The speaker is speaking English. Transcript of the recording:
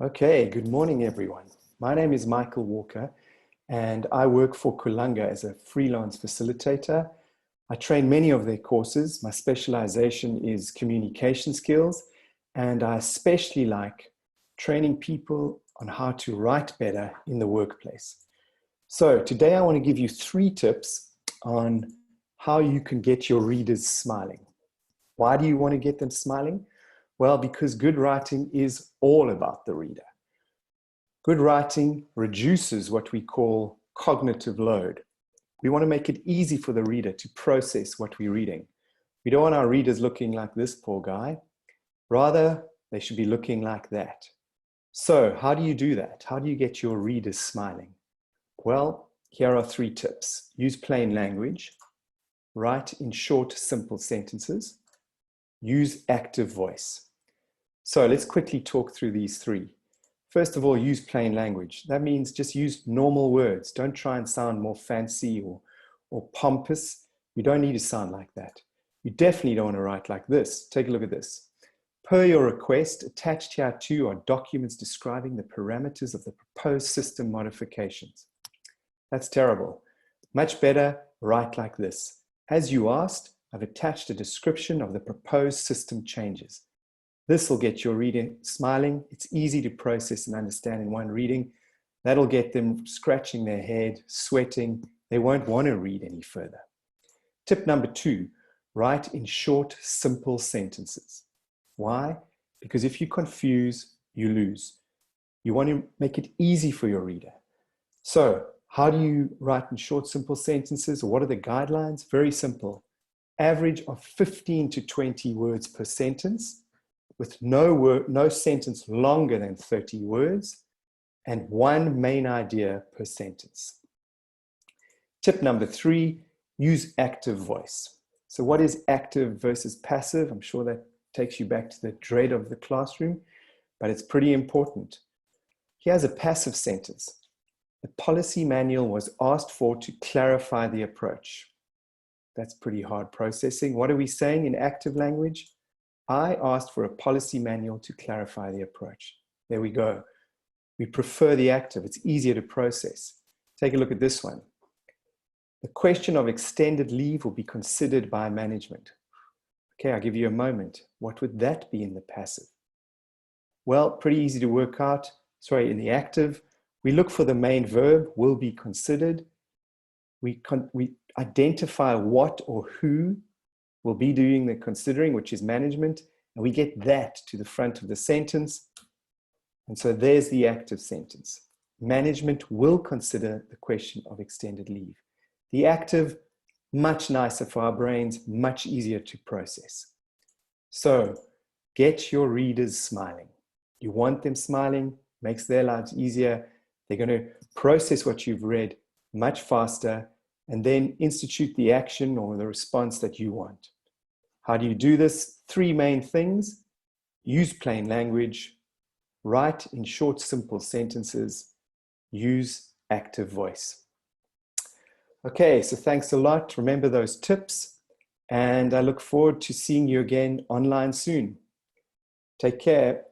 Okay, good morning, everyone. My name is Michael Walker, and I work for Kulanga as a freelance facilitator. I train many of their courses. My specialization is communication skills, and I especially like training people on how to write better in the workplace. So today I want to give you 3 tips on how you can get your readers smiling. Why do you want to get them smiling? Well, because good writing is all about the reader. Good writing reduces what we call cognitive load. We want to make it easy for the reader to process what we're reading. We don't want our readers looking like this poor guy. Rather, they should be looking like that. So how do you do that? How do you get your readers smiling? Well, here are 3 tips. Use plain language. Write in short, simple sentences. Use active voice. So let's quickly talk through these 3. First of all, use plain language. That means just use normal words. Don't try and sound more fancy or pompous. You don't need to sound like that. You definitely don't want to write like this. Take a look at this. Per your request, attached hereto are documents describing the parameters of the proposed system modifications. That's terrible. Much better, write like this. As you asked, I've attached a description of the proposed system changes. This will get your reader smiling. It's easy to process and understand in one reading. That'll get them scratching their head, sweating. They won't want to read any further. Tip number 2, write in short, simple sentences. Why? Because if you confuse, you lose. You want to make it easy for your reader. So how do you write in short, simple sentences? What are the guidelines? Very simple. Average of 15 to 20 words per sentence, with no sentence longer than 30 words, and 1 main idea per sentence. Tip number 3, use active voice. So what is active versus passive? I'm sure that takes you back to the dread of the classroom, but it's pretty important. Here's a passive sentence. The policy manual was asked for to clarify the approach. That's pretty hard processing. What are we saying in active language? I asked for a policy manual to clarify the approach. There we go. We prefer the active. It's easier to process. Take a look at this one. The question of extended leave will be considered by management. Okay, I'll give you a moment. What would that be in the passive? Well, pretty easy to work out. Sorry, in the active, we look for the main verb, will be considered. We identify what or who will be doing the considering, which is management, and we get that to the front of the sentence. And so there's the active sentence. Management will consider the question of extended leave. The active, much nicer for our brains, much easier to process. So get your readers smiling. You want them smiling, makes their lives easier. They're going to process what you've read much faster, and then institute the action or the response that you want. How do you do this? 3 main things. Use plain language, write in short, simple sentences, use active voice. Okay, so thanks a lot. Remember those tips, and I look forward to seeing you again online soon. Take care.